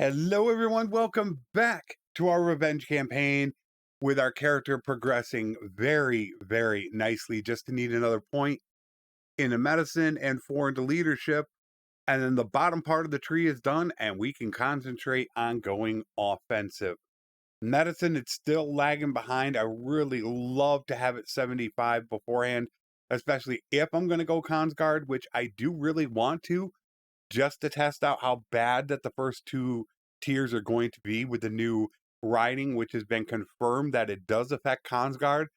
Hello, everyone. Welcome back to our revenge campaign with our character progressing very, very nicely. Just to need another point into medicine and 4 into leadership. And then the bottom part of the tree is done, and we can concentrate on going offensive. Medicine, it's still lagging behind. I really love to have it 75 beforehand, especially if I'm going to go Cons Guard, which I do really want to, just to test out how bad that the first 2 tiers are going to be with the new riding, which has been confirmed that it does affect Cons Guard.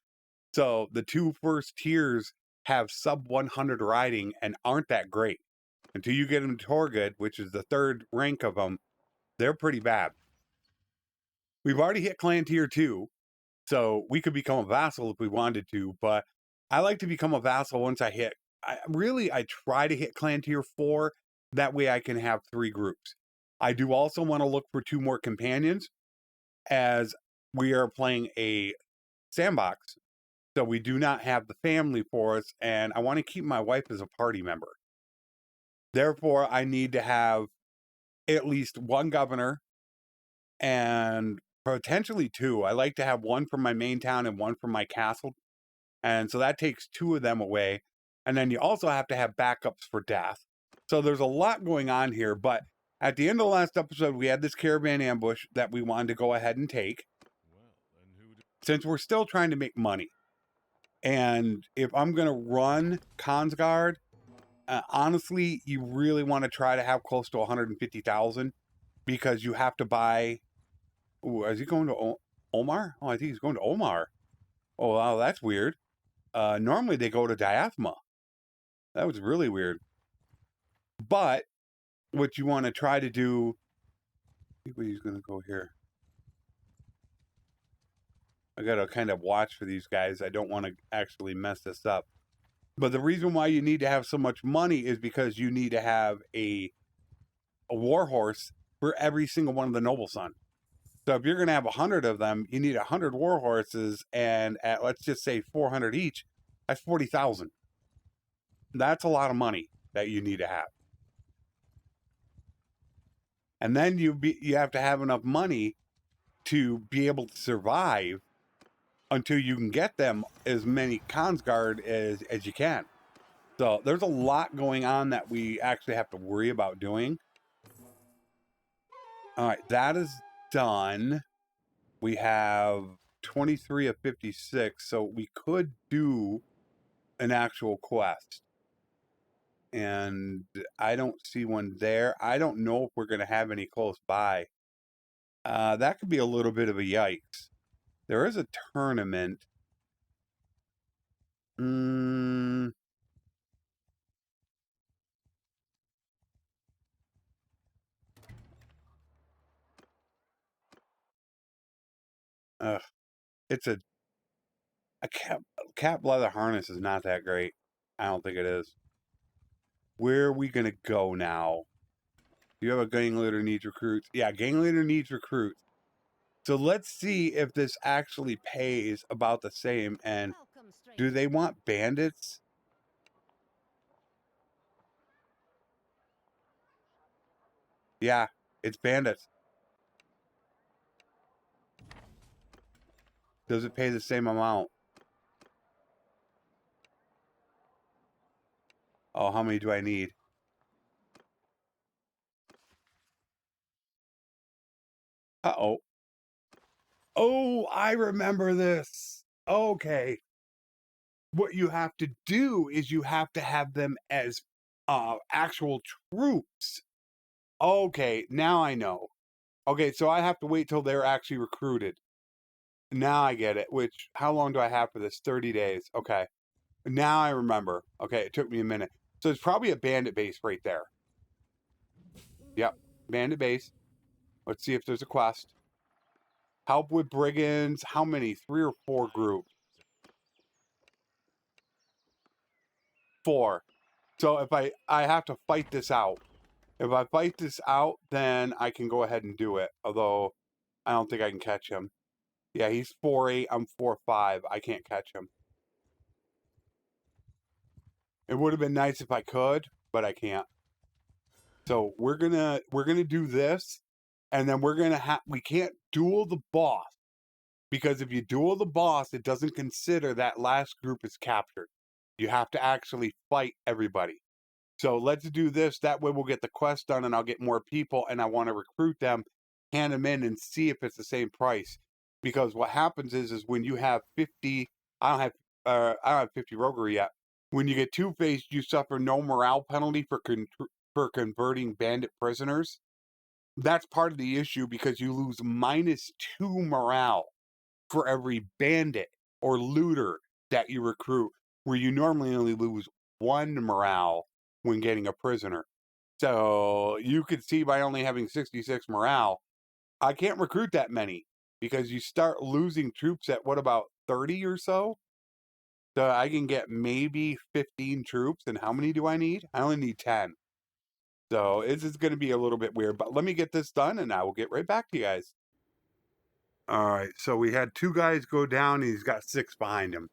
So the 2 first tiers have sub 100 riding and aren't that great. Until you get them to Torgood, which is the 3rd rank of them, they're pretty bad. We've already hit Clan Tier 2, so we could become a vassal if we wanted to, but I like to become a vassal once I hit. I try to hit Clan Tier 4, that way I can have 3 groups. I do also want to look for 2 more companions, as we are playing a sandbox, so we do not have the family for us, and I want to keep my wife as a party member. Therefore, I need to have at least 1 governor, and potentially 2. I like to have 1 from my main town and 1 from my castle, and so that takes 2 of them away. And then you also have to have backups for death. So there's a lot going on here, but at the end of the last episode, we had this caravan ambush that we wanted to go ahead and take, since we're still trying to make money. And if I'm going to run Cons Guard, honestly, you really want to try to have close to 150,000, because you have to buy. Ooh, is he going to Omar? Oh, I think he's going to Omar. Oh, wow, that's weird. Normally they go to Diathma. That was really weird. But what you want to try to do, I think he's going to go here. I got to kind of watch for these guys. I don't want to actually mess this up. But the reason why you need to have so much money is because you need to have a war horse for every single one of the noble son. So if you're going to have 100 of them, you need 100 war horses, and at, let's just say 400 each, that's 40,000. That's a lot of money that you need to have. And then you have to have enough money to be able to survive until you can get them as many Cons Guard as you can. So there's a lot going on that we actually have to worry about doing. All right, that is done. We have 23 of 56, so we could do an actual quest. And I don't see one there. I don't know if we're going to have any close by. That could be a little bit of a yikes. There is a tournament. It's a cap leather harness is not that great. I don't think it is. Where are we going to go now? Do you have a gang leader needs recruits? Yeah, gang leader needs recruits. So let's see if this actually pays about the same. And do they want bandits? Yeah, it's bandits. Does it pay the same amount? Oh, how many do I need? Uh-oh. Oh, I remember this. Okay. What you have to do is you have to have them as actual troops. Okay, now I know. Okay, so I have to wait till they're actually recruited. Now I get it. Which, how long do I have for this? 30 days. Okay. Now I remember. Okay, it took me a minute. So it's probably a bandit base right there. Yep, bandit base. Let's see if there's a quest. Help with brigands. How many? 3 or 4 groups? 4. So if I have to fight this out. If I fight this out, then I can go ahead and do it. Although, I don't think I can catch him. Yeah, he's 4-8. I'm 4-5. I can't catch him. It would have been nice if I could, but I can't. So we're gonna do this, And then we're going to we can't duel the boss, because if you duel the boss, it doesn't consider that last group is captured. You have to actually fight everybody. So let's do this. That way we'll get the quest done and I'll get more people, and I want to recruit them, hand them in, and see if it's the same price. Because what happens is when you have 50, I don't have 50 roguery yet. When you get two-faced, you suffer no morale penalty for converting bandit prisoners. That's part of the issue, because you lose -2 morale for every bandit or looter that you recruit, where you normally only lose 1 morale when getting a prisoner. So you could see, by only having 66 morale, I can't recruit that many, because you start losing troops at what, about 30 or so? So I can get maybe 15 troops, and how many do I need? I only need 10. So this is going to be a little bit weird, but let me get this done and I will get right back to you guys. All right, so we had 2 guys go down and he's got 6 behind him.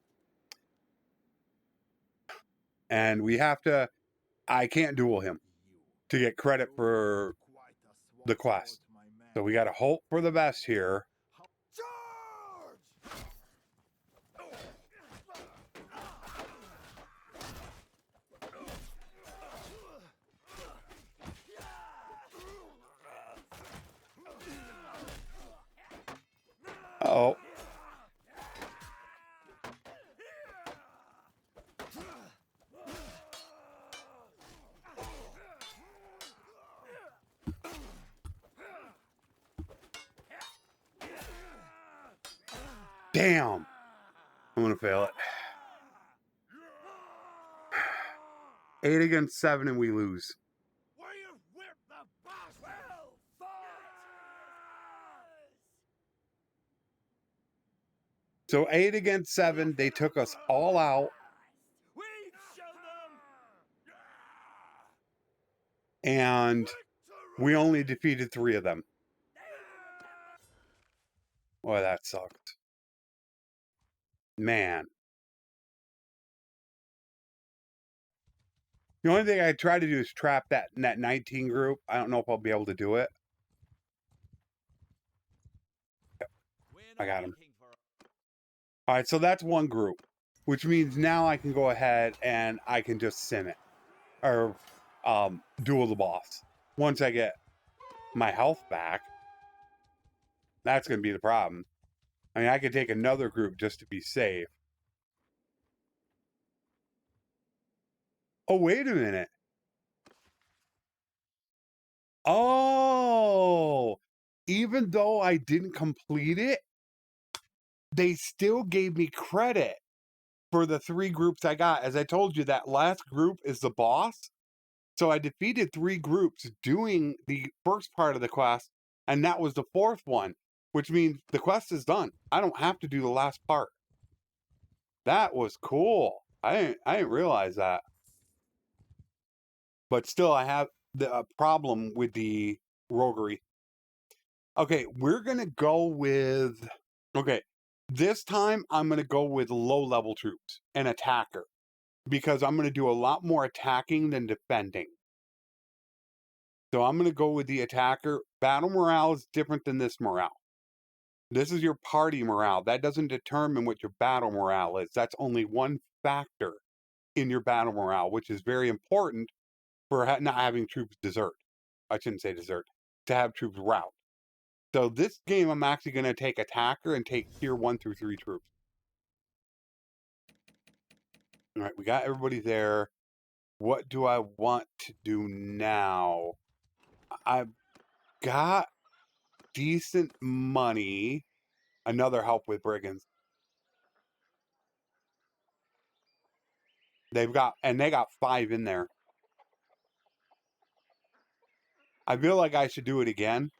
And we have to, I can't duel him to get credit for the quest. So we got to hope for the best here. Uh-oh. Damn. I'm going to fail it. 8 against 7 and we lose. So 8 against 7, they took us all out. And we only defeated 3 of them. Boy, that sucked. Man. The only thing I try to do is trap that 19 group. I don't know if I'll be able to do it. I got him. All right, so that's one group, which means now I can go ahead and I can just sim it, or duel the boss. Once I get my health back, that's going to be the problem. I mean, I could take another group just to be safe. Oh, wait a minute. Oh, even though I didn't complete it, they still gave me credit for the 3 groups I got. As I told you, that last group is the boss. So I defeated 3 groups doing the first part of the quest, and that was the 4th one, which means the quest is done. I don't have to do the last part. That was cool. I didn't realize that. But still, I have the problem with the roguery. Okay, we're going to go with... Okay, this time I'm going to go with low-level troops, an attacker, because I'm going to do a lot more attacking than defending. So I'm going to go with the attacker. Battle morale is different than this morale. This is your party morale. That doesn't determine what your battle morale is. That's only one factor in your battle morale, which is very important for not having troops desert. I shouldn't say desert. To have troops rout. So this game, I'm actually going to take attacker and take tier 1 through 3 troops. All right, we got everybody there. What do I want to do now? I've got decent money. Another help with brigands. They got 5 in there. I feel like I should do it again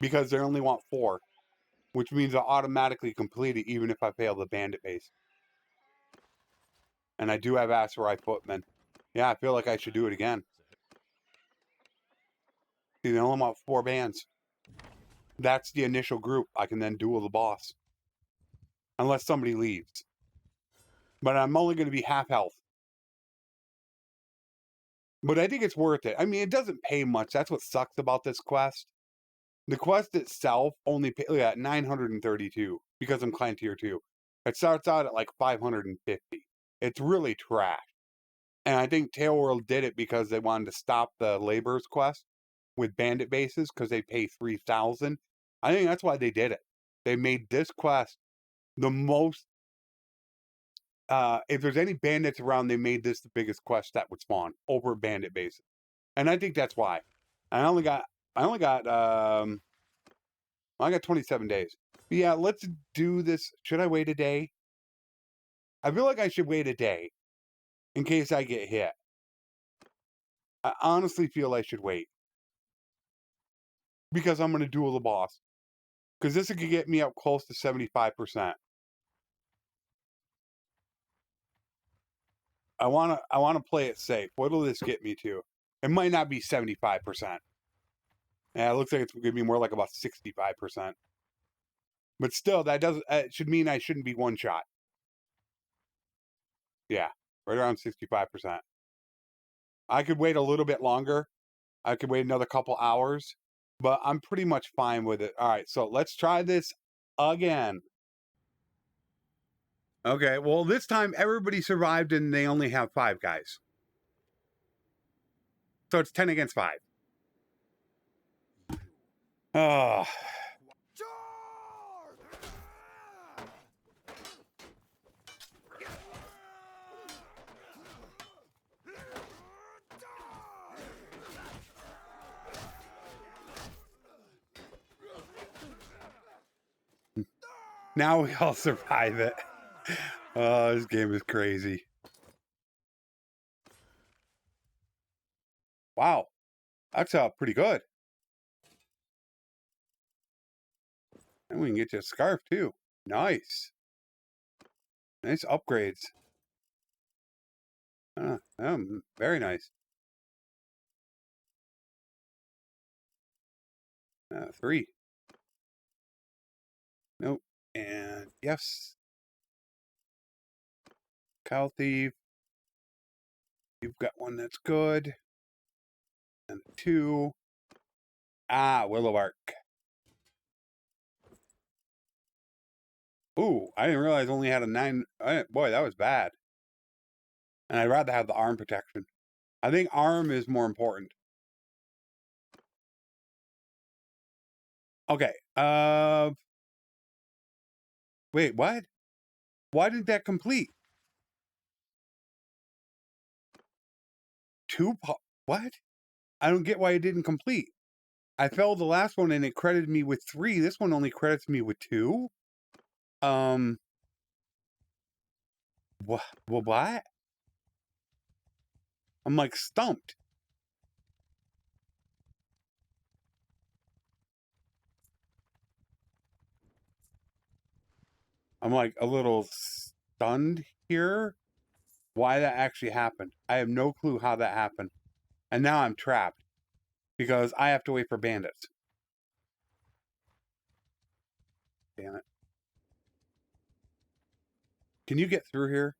because they only want 4, which means I'll automatically complete it even if I fail the bandit base. And I do have Asarai footmen. Yeah, I feel like I should do it again. See, they only want 4 bands. That's the initial group. I can then duel the boss. Unless somebody leaves. But I'm only going to be half health. But I think it's worth it. I mean, it doesn't pay much. That's what sucks about this quest. The quest itself only pay, look at 932 because I'm client tier 2. It starts out at like 550. It's really trash. And I think Tailworld did it because they wanted to stop the laborers quest with bandit bases because they pay 3,000. I think that's why they did it. They made this quest the most. If there's any bandits around, they made this the biggest quest that would spawn over bandit bases, and I think that's why. I only got 27 days. But yeah, let's do this. Should I wait a day? I feel like I should wait a day in case I get hit. I honestly feel I should wait because I'm going to duel the boss. Because this could get me up close to 75%. I wanna play it safe. What'll this get me to? It might not be 75%. Yeah, it looks like it's gonna be more like about 65%. But still, that doesn't. It should mean I shouldn't be one shot. Yeah, right around 65%. I could wait a little bit longer. I could wait another couple hours, but I'm pretty much fine with it. All right, so let's try this again. Okay, well, this time everybody survived and they only have 5 guys. So it's 10 against 5. Oh. Now we all survive it. Oh, this game is crazy. Wow. That's pretty good. And we can get you a scarf too. Nice. Nice upgrades. Very nice. 3. Nope. And yes. Cow Thief. You've got one that's good. And 2. Willow Arc. Ooh, I didn't realize I only had a 9. Boy, that was bad. And I'd rather have the arm protection. I think arm is more important. Okay. Wait, what? Why did that complete? 2? What? I don't get why it didn't complete. I failed the last one and it credited me with 3. This one only credits me with 2. What? I'm like stumped. I'm like a little stunned here. Why that actually happened. I have no clue how that happened. And now I'm trapped because I have to wait for bandits. Damn it. Can you get through here?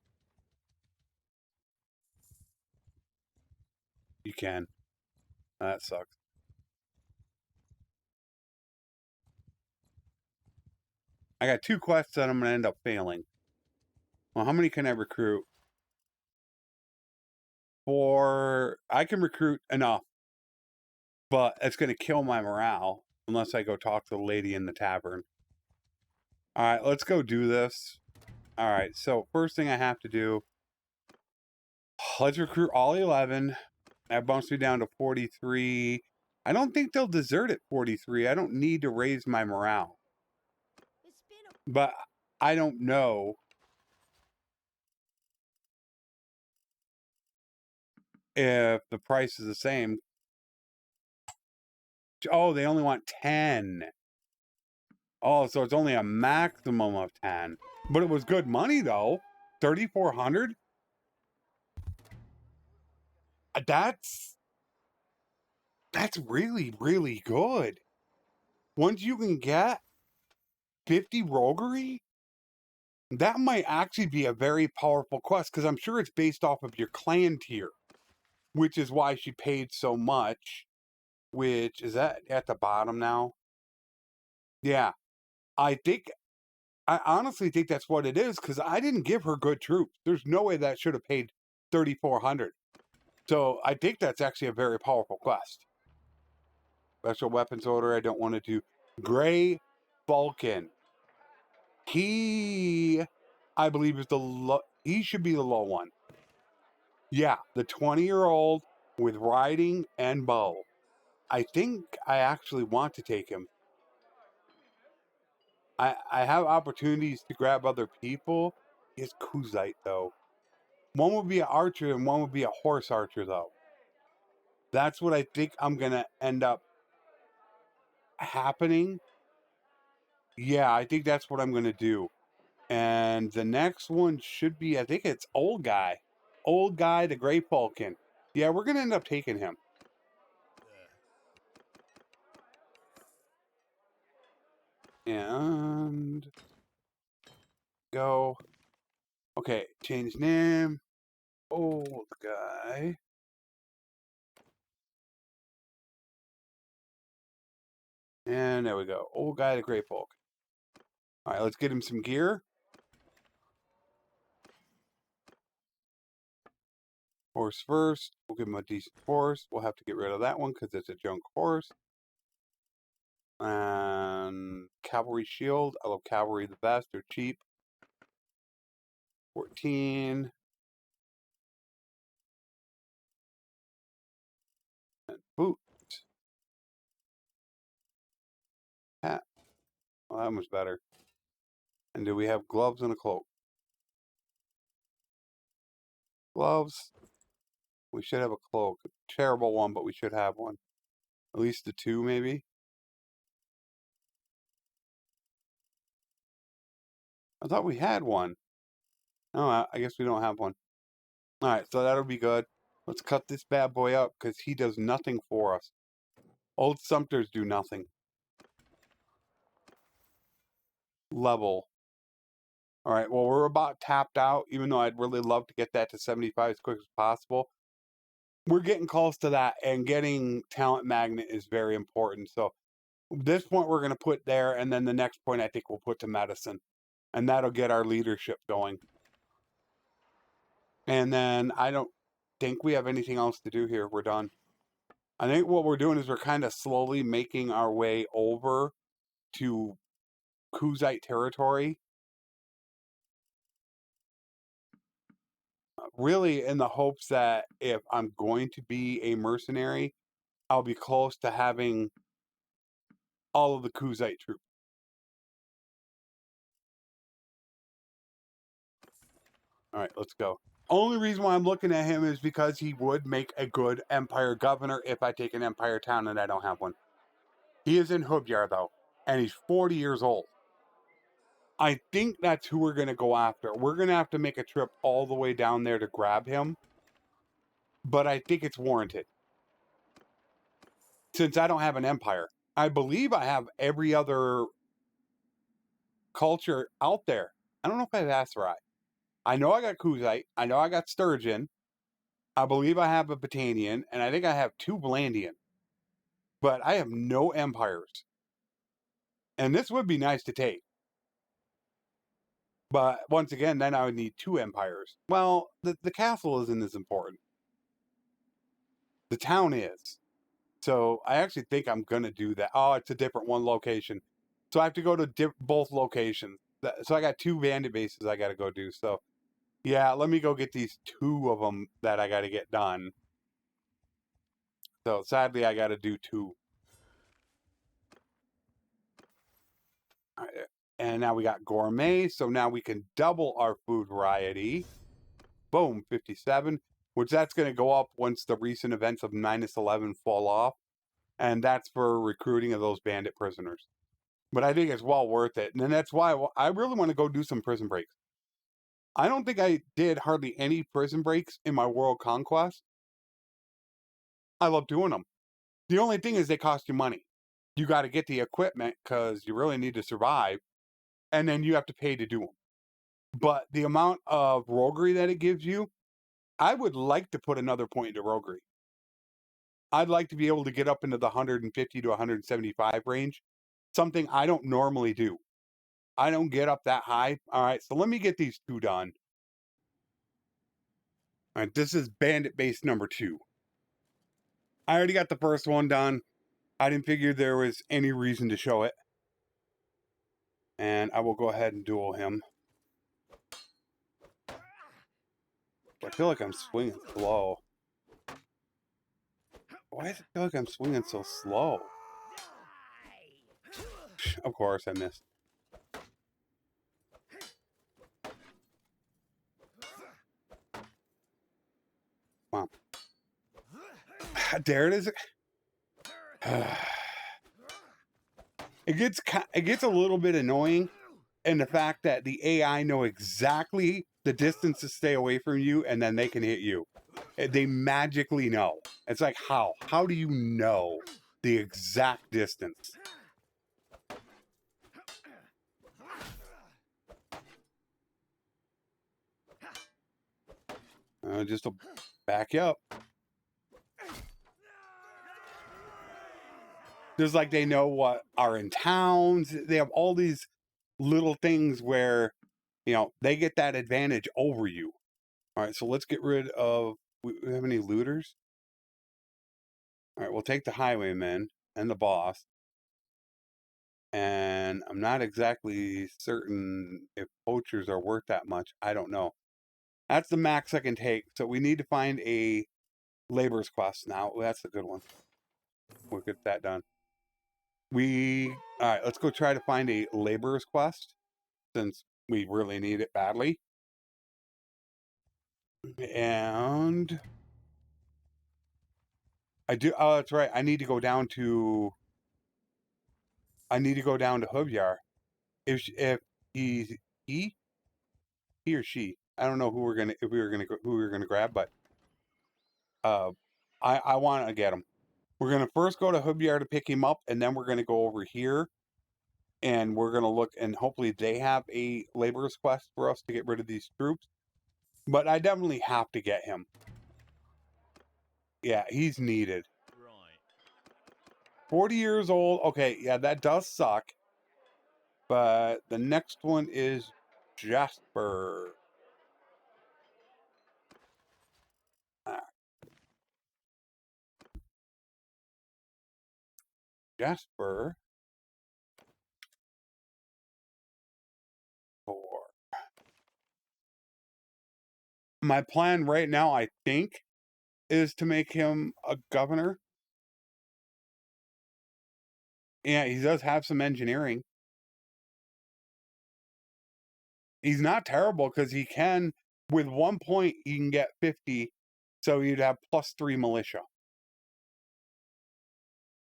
You can. That sucks. I got 2 quests that I'm going to end up failing. Well, how many can I recruit? 4. I can recruit enough. But it's going to kill my morale unless I go talk to the lady in the tavern. All right, let's go do this. All right, so first thing I have to do, let's recruit all 11. That bumps me down to 43. I don't think they'll desert at 43. I don't need to raise my morale. But I don't know if the price is the same. Oh, they only want 10. Oh, so it's only a maximum of 10. But it was good money, though. 3,400? That's really, really good. Once you can get 50 roguery, that might actually be a very powerful quest, because I'm sure it's based off of your clan tier, which is why she paid so much, which is that at the bottom now? Yeah, I honestly think that's what it is, because I didn't give her good troops. There's no way that should have paid 3,400. So I think that's actually a very powerful quest. Special weapons order. I don't want to do Gray Falcon. He, I believe, is he should be the low one. Yeah, the 20-year-old with riding and bow. I think I actually want to take him. I have opportunities to grab other people. He's Kuzite, though. One would be an archer and one would be a horse archer, though. That's what I think I'm going to end up happening. Yeah, I think that's what I'm going to do. And the next one should be, I think it's Old Guy. Old Guy, the Gray Falcon. Yeah, we're going to end up taking him. And go. Okay, change name. Old Guy. And there we go. Old Guy, the Gray Falcon. All right, let's get him some gear. Horse first. We'll give him a decent horse. We'll have to get rid of that one because it's a junk horse. And cavalry shield. I love cavalry the best. They're cheap. 14. And boot. Hat. Well, that was better. And do we have gloves and a cloak? Gloves. We should have a cloak. A terrible one, but we should have one. At least the 2, maybe. I thought we had one. Oh, I guess we don't have one. All right, so that'll be good. Let's cut this bad boy up because he does nothing for us. Old Sumters do nothing. Level. All right, well, we're about tapped out, even though I'd really love to get that to 75 as quick as possible. We're getting close to that, and getting Talent Magnet is very important. So this point we're going to put there, and then the next point I think we'll put to Medicine. And that'll get our leadership going. And then I don't think we have anything else to do here. We're done. I think what we're doing is we're kind of slowly making our way over to Kuzite territory. Really in the hopes that if I'm going to be a mercenary, I'll be close to having all of the Kuzite troops. All right, let's go. Only reason why I'm looking at him is because he would make a good Empire governor if I take an Empire town and I don't have one. He is in Hubyar, though, and he's 40 years old. I think that's who we're going to go after. We're going to have to make a trip all the way down there to grab him, but I think it's warranted. Since I don't have an empire. I believe I have every other culture out there. I don't know if I have Aserai. I know I got Kuzite. I know I got Sturgeon. I believe I have a Batanian, and I think I have 2 Blandian. But I have no empires. And this would be nice to take. But once again, then I would need 2 empires. Well, the castle isn't as important. The town is. So I actually think I'm going to do that. Oh, it's a different one location. So I have to go to both locations. So I got 2 bandit bases I got to go do. So yeah, let me go get these 2 of them that I got to get done. So sadly, I got to do 2. And now we got gourmet. So now we can double our food variety. Boom, 57. Which that's going to go up once the recent events of -11 fall off. And that's for recruiting of those bandit prisoners. But I think it's well worth it. And that's why I really want to go do some prison breaks. I don't think I did hardly any prison breaks in my world conquest. I love doing them. The only thing is they cost you money. You got to get the equipment because you really need to survive. And then you have to pay to do them. But the amount of roguery that it gives you, I would like to put another point into roguery. I'd like to be able to get up into the 150 to 175 range. something I don't normally do. I don't get up that high. All right, so let me get these 2 done. All right, this is Bandit base number 2. I already got the first one done. I didn't figure there was any reason to show it. And I will go ahead and duel him. I feel like I'm swinging slow. Why does it feel like I'm swinging so slow? Of course, I missed. Come on. There it is. It gets a little bit annoying in the fact that the AI know exactly the distance to stay away from you, and then they can hit you. They magically know. It's like, how? How do you know the exact distance? Just to back you up. There's like they know what are in towns. They have all these little things where, you know, they get that advantage over you. All right, so let's get rid of. We have any looters? All right, we'll take the highwaymen and the boss. And I'm not exactly certain if poachers are worth that much. I don't know. That's the max I can take. So we need to find a labor's quest now. That's a good one. We'll get that done. All right, let's go try to find a laborer's quest since we really need it badly. And I do. Oh, that's right. I need to go down to Hubyar. If he or she, I don't know who we're gonna grab, but I want to get him. We're gonna first go to Hubyar to pick him up, and then we're gonna go over here, and we're gonna look, and hopefully they have a laborer's quest for us to get rid of these troops. But I definitely have to get him. Yeah, he's needed. Right. 40 years old. Okay, yeah, that does suck. But the next one is Jasper. Jasper. 4. My plan right now, I think, is to make him a governor. Yeah, he does have some engineering. He's not terrible because he can, with 1 point, he can get 50. So you'd have +3 militia.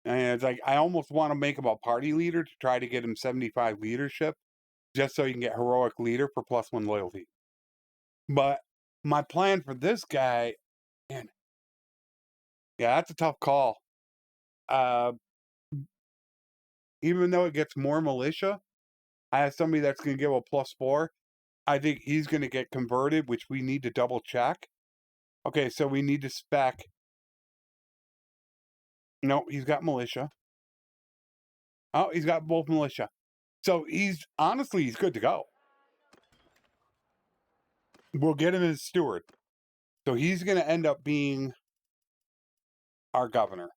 And it's like, I almost want to make him a party leader to try to get him 75 leadership, just so you can get heroic leader for +1 loyalty. But my plan for this guy, man, yeah, that's a tough call. Even though it gets more militia, I have somebody that's going to give a +4. I think he's going to get converted, which we need to double check. Okay, so we need to spec. No, he's got militia. Oh, he's got both militia. So he's good to go. We'll get him as steward. So he's going to end up being our governor.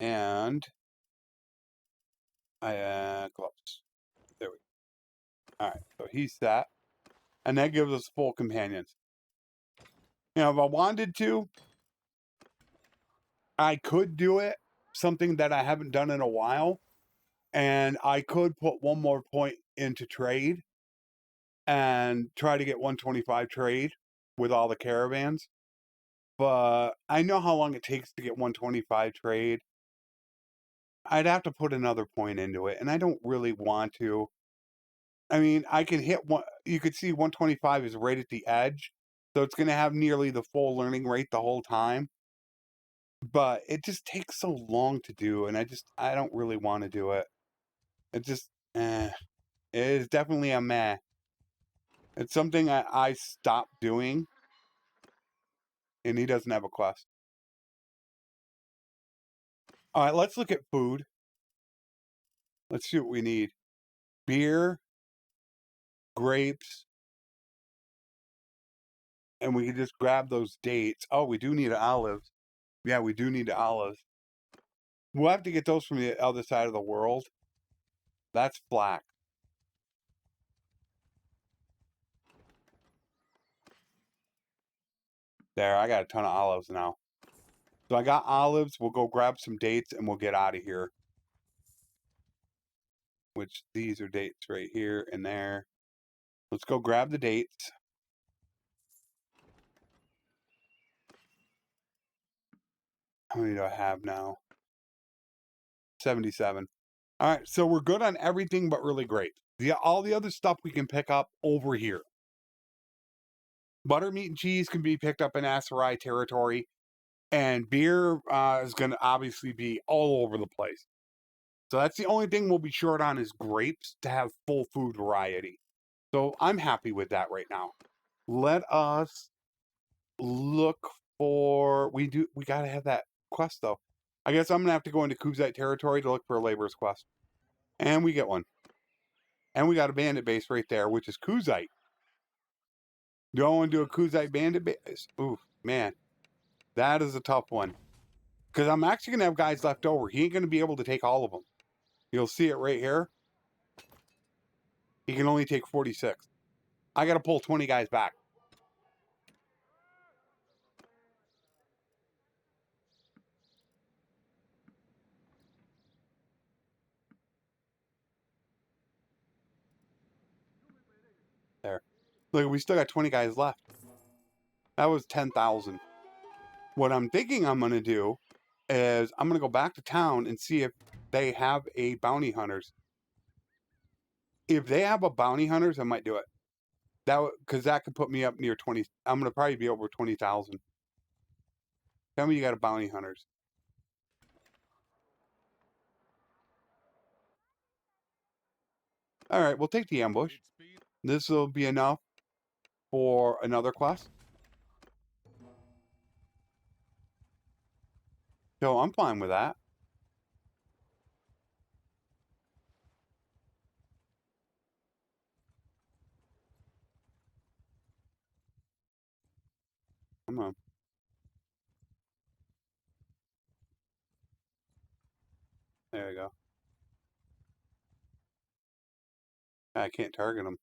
And gloves. There we go. All right, so he's that. And that gives us full companions. You know, if I wanted to, I could do it, something that I haven't done in a while. And I could put 1 more point into trade and try to get 125 trade with all the caravans. But I know how long it takes to get 125 trade. I'd have to put another point into it, and I don't really want to. I mean, I can hit one. You could see 125 is right at the edge, so it's going to have nearly the full learning rate the whole time. But it just takes so long to do, and I don't really want to do it. It just, it is definitely a meh. It's something I stopped doing And he doesn't have a quest. All right, let's look at food. Let's see what we need. Beer, grapes, and we can just grab those dates. Oh, we do need olives. Yeah, we do need olives. We'll have to get those from the other side of the world. That's flax. There, I got a ton of olives now. So I got olives. We'll go grab some dates and we'll get out of here. Which these are dates right here and there. Let's go grab the dates. How many do I have now? 77. All right, so we're good on everything but really great. All the other stuff we can pick up over here. Butter, meat, and cheese can be picked up in Asarai territory. And beer is going to obviously be all over the place. So that's the only thing we'll be short on is grapes to have full food variety. So I'm happy with that right now. Let us look for... We got to have that quest, though. I guess I'm going to have to go into Kuzite territory to look for a laborer's quest. And we get one. And we got a bandit base right there, which is Kuzite. Do I want to do a Kuzite bandit base? Ooh, man. That is a tough one. Because I'm actually going to have guys left over. He ain't going to be able to take all of them. You'll see it right here. He can only take 46. I got to pull 20 guys back. There. Look, we still got 20 guys left. That was 10,000. What I'm thinking I'm going to do is I'm going to go back to town and see if they have a bounty hunters. If they have a bounty hunters, I might do it. Because that could put me up near 20. I'm going to probably be over 20,000. Tell me you got a bounty hunters. All right, we'll take the ambush. This will be enough for another quest. So I'm fine with that. Come on. There we go. I can't target them.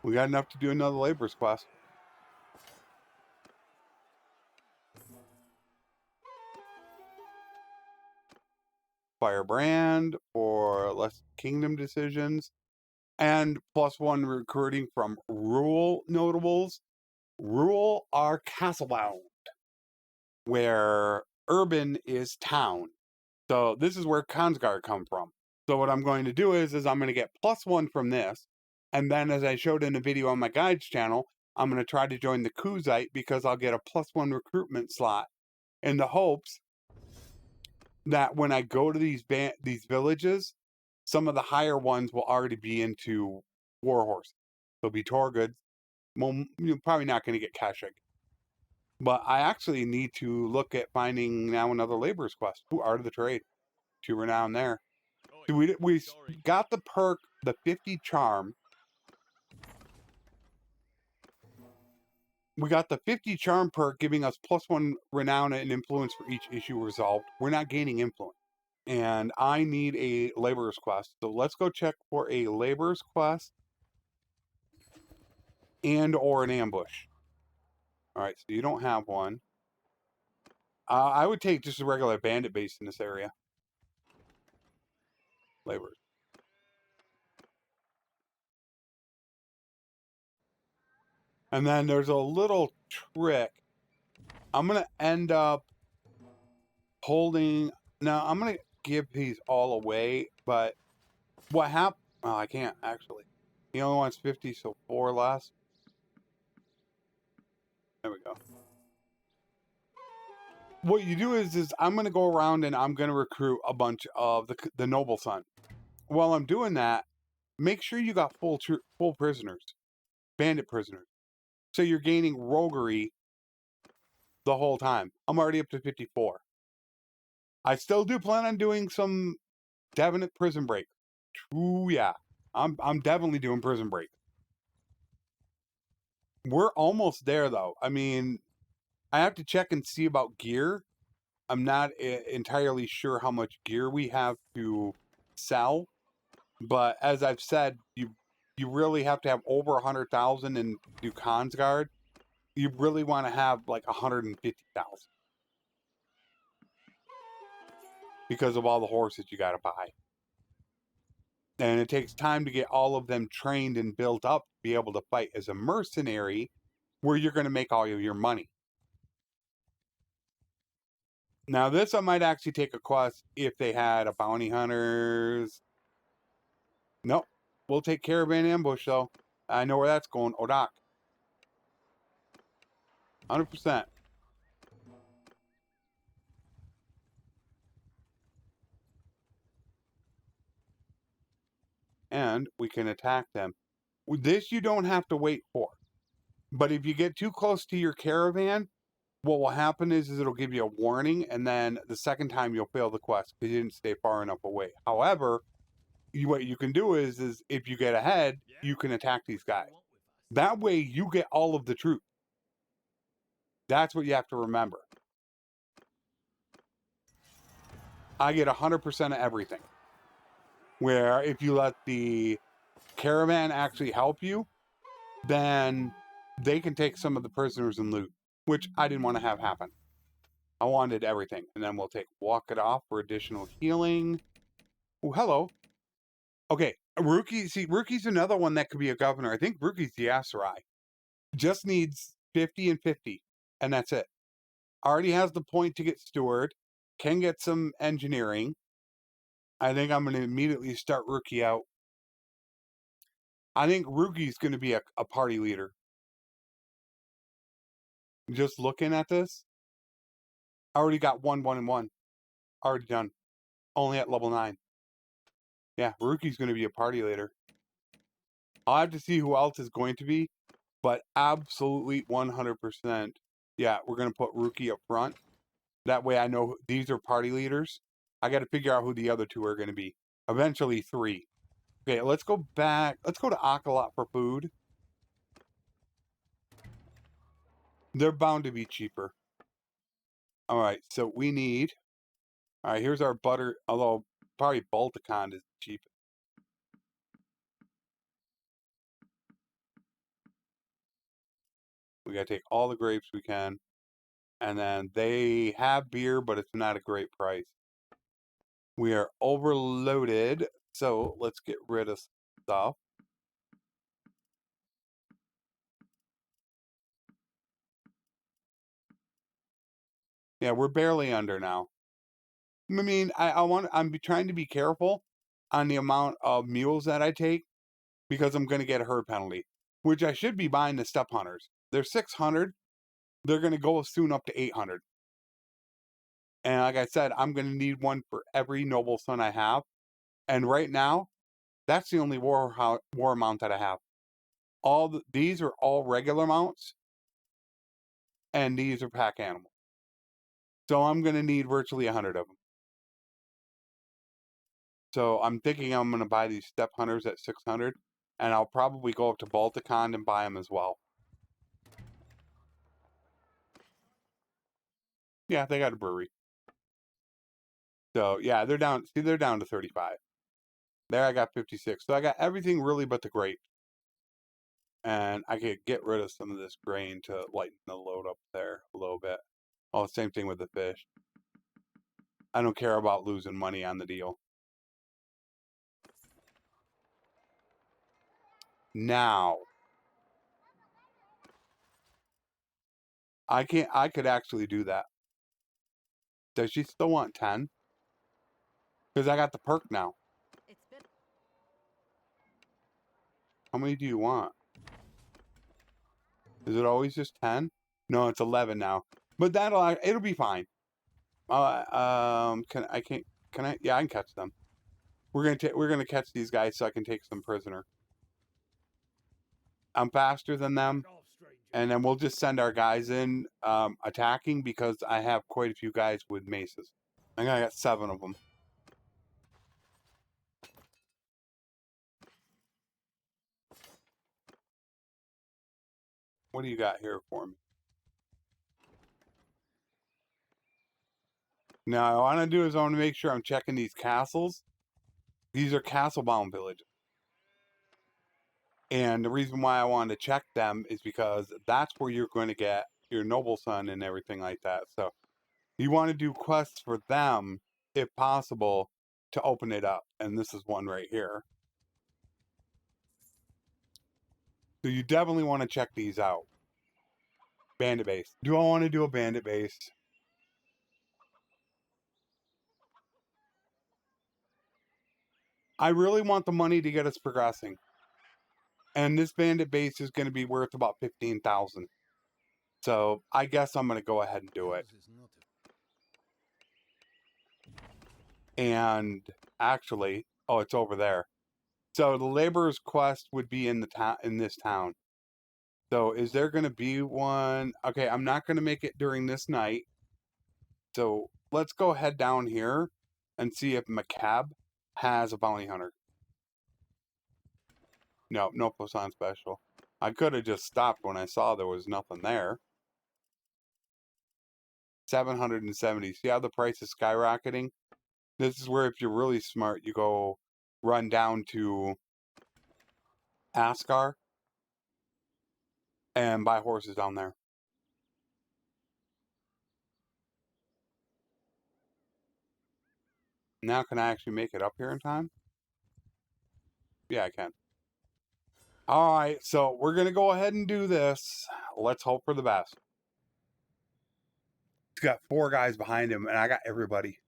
We got enough to do another labor's quest. Firebrand for less kingdom decisions. And +1 recruiting from rural notables. Rural are castle-bound, where urban is town. So this is where Consgar come from. So what I'm going to do is I'm going to get +1 from this. And then as I showed in a video on my guides channel, I'm going to try to join the Kuzite because I'll get a +1 recruitment slot in the hopes that when I go to these villages, some of the higher ones will already be into Warhorse. They'll be Torgood. Well, you're probably not going to get Kashik. But I actually need to look at finding now another laborer's quest. Ooh, Art of the Trade. 2 renown there. So we got the perk, the 50 charm. We got the 50 charm perk giving us +1 renown and influence for each issue resolved. We're not gaining influence. And I need a laborer's quest. So let's go check for a laborer's quest and or an ambush. All right, so you don't have one. I would take just a regular bandit base in this area. Laborers. And then there's a little trick. I'm going to end up holding... Now, I'm going to give these all away, but what happened... Oh, I can't, actually. He only wants 50, so 4 less. There we go. What you do is I'm going to go around and I'm going to recruit a bunch of the noble son. While I'm doing that, make sure you got full prisoners, bandit prisoners. So you're gaining roguery the whole time. I'm already up to 54. I still do plan on doing some definite prison break. Ooh, yeah. I'm definitely doing prison break. We're almost there, though. I mean, I have to check and see about gear. I'm not entirely sure how much gear we have to sell, but as I've said, you really have to have over 100,000 in Dukan's Guard. You really want to have like 150,000 because of all the horses you got to buy. And it takes time to get all of them trained and built up to be able to fight as a mercenary where you're going to make all of your money. Now, this I might actually take a quest if they had a bounty hunters. Nope. We'll take Caravan ambush, though. I know where that's going. Odak. 100%. And we can attack them. This you don't have to wait for. But if you get too close to your caravan, what will happen is it'll give you a warning, and then the second time you'll fail the quest because you didn't stay far enough away. However, what you can do is if you get ahead, you can attack these guys. That way you get all of the truth. That's what you have to remember. I get 100% of everything. Where if you let the caravan actually help you, then they can take some of the prisoners and loot, which I didn't want to have happen. I wanted everything. And then we'll take Walk It Off for additional healing. Oh, hello. Okay, Rookie. See, Rookie's another one that could be a governor. I think Rookie's the Asarai. Just needs 50 and 50, and that's it. Already has the point to get steward. Can get some engineering. I think I'm going to immediately start Rookie out. I think Rookie's going to be a party leader. Just looking at this, I already got 1, 1, and 1. Already done. Only at level 9. Yeah, Rookie's going to be a party leader. I'll have to see who else is going to be, but absolutely 100%. Yeah, we're going to put Rookie up front. That way I know these are party leaders. I got to figure out who the other 2 are going to be. Eventually 3. Okay, let's go back. Let's go to Akalot for food. They're bound to be cheaper. All right, so we need... All right, here's our butter, although probably Balticon is cheap. We got to take all the grapes we can. And then they have beer, but it's not a great price. We are overloaded, so let's get rid of stuff. Yeah, we're barely under now. I mean, I'm trying to be careful on the amount of mules that I take because I'm going to get a herd penalty, which I should be buying the step hunters. They're 600. They're going to go soon up to 800. And like I said, I'm going to need one for every noble son I have. And right now, that's the only war mount that I have. These are all regular mounts, and these are pack animals. So I'm going to need virtually 100 of them. So I'm thinking I'm going to buy these step hunters at 600, and I'll probably go up to Balticon and buy them as well. Yeah, they got a brewery. So yeah, they're down. See, they're down to 35. There, I got 56. So I got everything really but the grape. And I could get rid of some of this grain to lighten the load up there a little bit. Oh, same thing with the fish. I don't care about losing money on the deal. Now, I could actually do that. Does she still want 10? Because I got the perk now. How many do you want? Is it always just 10? No, it's 11 now. But it'll be fine. Yeah, I can catch them. We're gonna catch these guys so I can take some prisoner. I'm faster than them, and then we'll just send our guys in attacking because I have quite a few guys with maces. I think I got 7 of them. What do you got here for me? Now, what I want to do is I want to make sure I'm checking these castles. These are castle-bound villages. And the reason why I wanted to check them is because that's where you're going to get your noble son and everything like that. So you want to do quests for them, if possible, to open it up. And this is one right here. So you definitely want to check these out. Bandit base. Do I want to do a bandit base? I really want the money to get us progressing. And this bandit base is going to be worth about 15,000. So I guess I'm going to go ahead and do it. And actually, oh, it's over there. So the laborer's quest would be in the in this town. So is there going to be one? Okay, I'm not going to make it during this night. So let's go head down here and see if McCab has a bounty hunter. No, no Poisson special. I could have just stopped when I saw there was nothing there. 770. See how the price is skyrocketing? This is where if you're really smart, you go run down to Ascar and buy horses down there. Now can I actually make it up here in time? Yeah, I can. Alright, so we're going to go ahead and do this. Let's hope for the best. He's got 4 guys behind him, and I got everybody.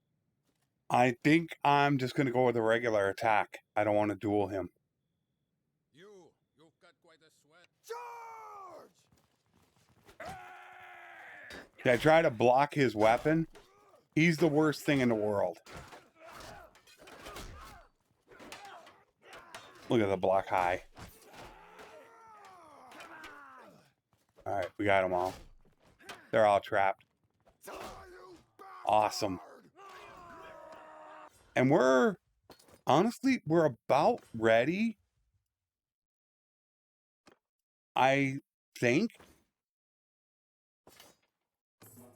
I think I'm just going to go with a regular attack. I don't want to duel him. You've got quite a sweat. Charge! I try to block his weapon. He's the worst thing in the world. Look at the block high. Alright, we got them all. They're all trapped. Awesome. And honestly, we're about ready. I think.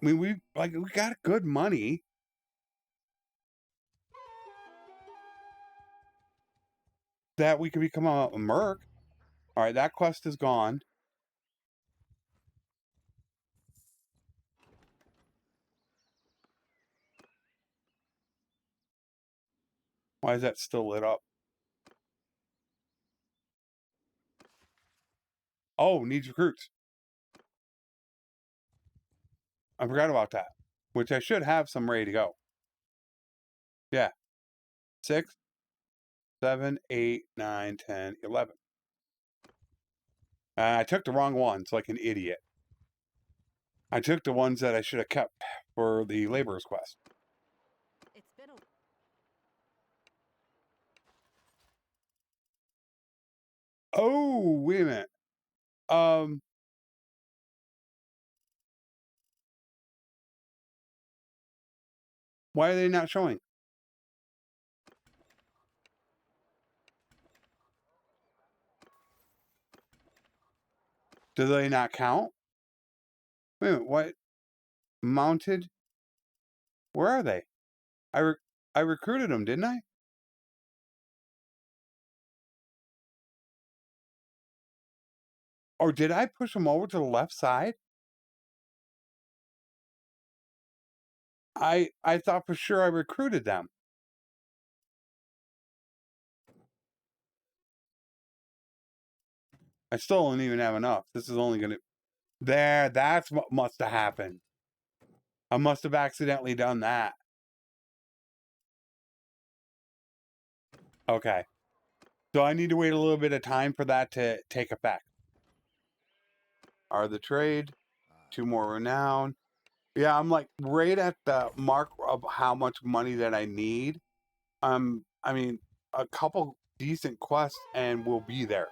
I mean, we got good money. That we could become a merc. All right, that quest is gone. Why is that still lit up? Oh, needs recruits. I forgot about that. Which I should have some ready to go. Yeah. 6, 7, 8, 9, 10, 11. I took the wrong ones like an idiot. I took the ones that I should have kept for the laborer's quest. It's been a... Oh, wait a minute. Why are they not showing? Do they not count? Wait a minute, what? Mounted? Where are they? I recruited them, didn't I? Or did I push them over to the left side? I thought for sure I recruited them. I still don't even have enough. This is only gonna... There, that's what must have happened. I must have accidentally done that. Okay. So I need to wait a little bit of time for that to take effect. Are the trade. 2 more renown. Yeah, I'm like right at the mark of how much money that I need. I mean, a couple decent quests and we'll be there.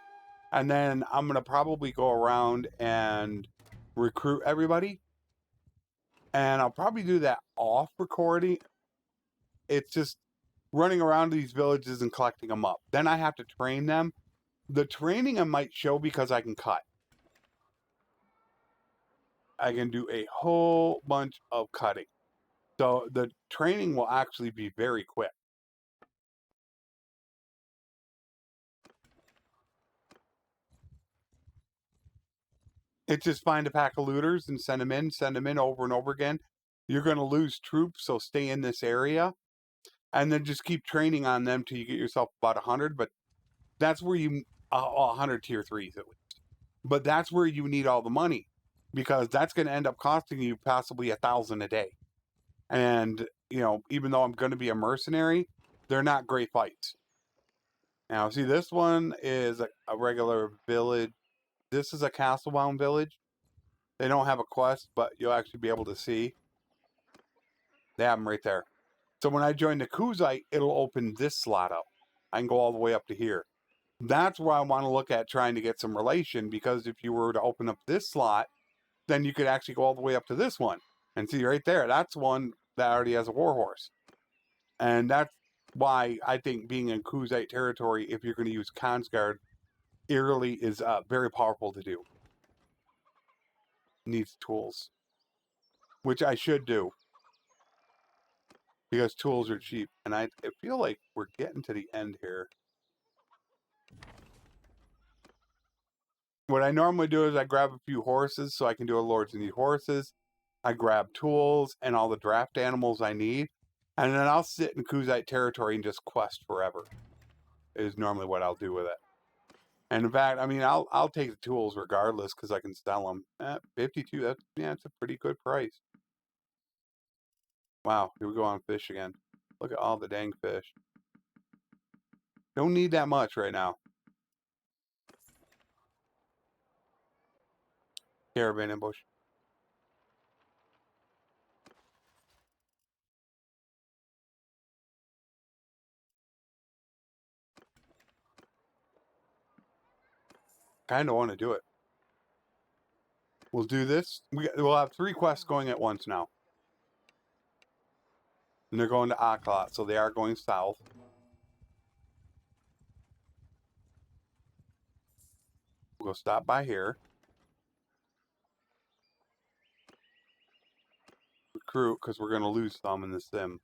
And then I'm going to probably go around and recruit everybody. And I'll probably do that off recording. It's just running around to these villages and collecting them up. Then I have to train them. The training I might show because I can cut. I can do a whole bunch of cutting. So the training will actually be very quick. It's just find a pack of looters and send them in over and over again. You're going to lose troops, so stay in this area. And then just keep training on them till you get yourself about 100. But that's where you, 100 tier 3s at least. But that's where you need all the money. Because that's going to end up costing you possibly 1,000 a day. And, you know, even though I'm going to be a mercenary, they're not great fights. Now, see, this one is a regular village. This is a castle-bound village. They don't have a quest, but you'll actually be able to see. They have them right there. So when I join the Kuzite, it'll open this slot up. I can go all the way up to here. That's where I want to look at trying to get some relation, because if you were to open up this slot, then you could actually go all the way up to this one. And see right there, that's one that already has a warhorse. And that's why I think being in Kuzite territory, if you're going to use Consguard, eerily is very powerful to do. Needs tools. Which I should do. Because tools are cheap. And I feel like we're getting to the end here. What I normally do is I grab a few horses so I can do a Lords Need horses. I grab tools and all the draft animals I need. And then I'll sit in Kuzite territory and just quest forever. Is normally what I'll do with it. And in fact, I mean, I'll take the tools regardless because I can sell them. 52, that's a pretty good price. Wow, here we go on fish again. Look at all the dang fish. Don't need that much right now. Caravan ambush. Kind of want to do it. We'll do this. We'll have 3 quests going at once now. And they're going to Aklat, so they are going south. We'll go stop by here. Recruit, because we're going to lose some in the sim.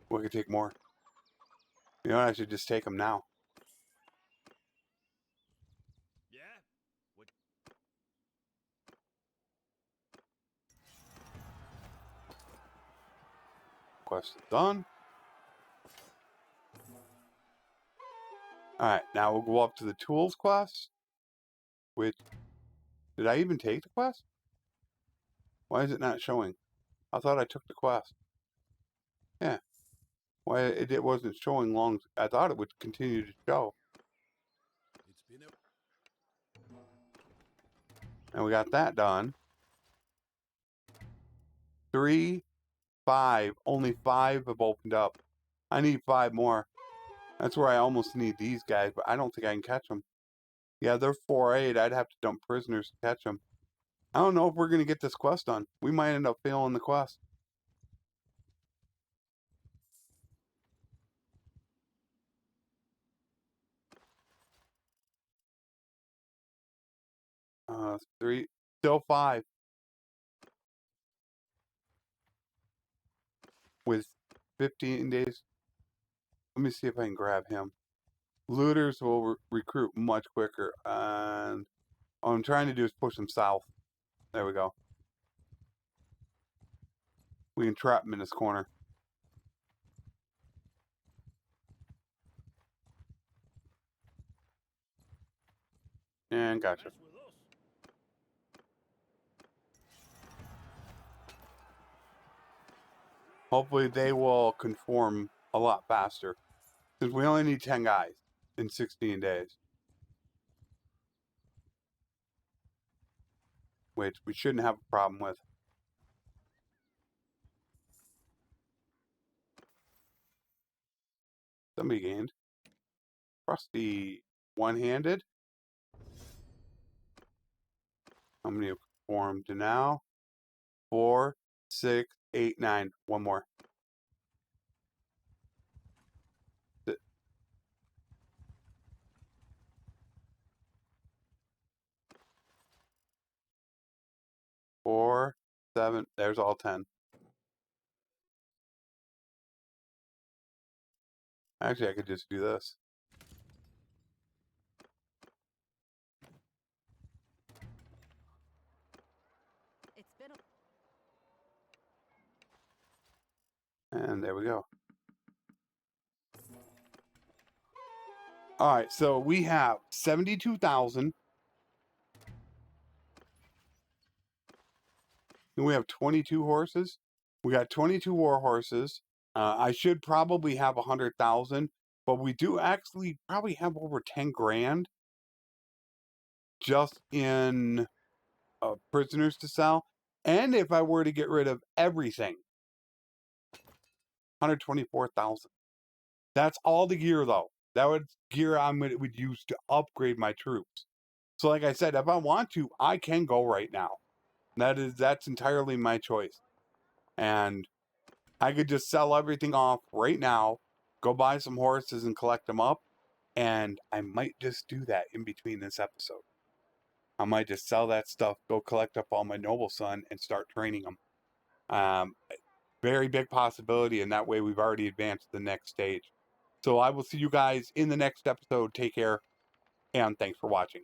We could take more. You know, I should just take them now. Yeah? What? Quest is done. Alright, now we'll go up to the tools quest. Which, did I even take the quest? Why is it not showing? I thought I took the quest. Yeah. Why it wasn't showing long? I thought it would continue to show. It's been a... And we got that done. 3, 5. Only 5 have opened up. I need 5 more. That's where I almost need these guys, but I don't think I can catch them. Yeah, they're 4-8. I'd have to dump prisoners to catch them. I don't know if we're going to get this quest done. We might end up failing the quest. Three. Still 5. With 15 days. Let me see if I can grab him. Looters will recruit much quicker. And all I'm trying to do is push them south. There we go. We can trap him in this corner. And gotcha. Hopefully they will conform a lot faster. Since we only need 10 guys in 16 days. Which we shouldn't have a problem with. Somebody gained. Trusty one-handed. How many have formed now? 4, 6, 8, 9. One more. 4, 7. There's all 10. Actually, I could just do this. It's been And there we go. All right, so we have 72,000. And we have 22 horses. We got 22 war horses. I should probably have 100,000, but we do actually probably have over 10 grand just in prisoners to sell. And if I were to get rid of everything, 124,000. That's all the gear though. That would gear would use to upgrade my troops. So like I said, if I want to, I can go right now. That's entirely my choice. And I could just sell everything off right now, go buy some horses and collect them up, and I might just do that in between this episode. I might just sell that stuff, go collect up all my noble son, and start training them. Very big possibility, and that way we've already advanced to the next stage. So I will see you guys in the next episode. Take care, and thanks for watching.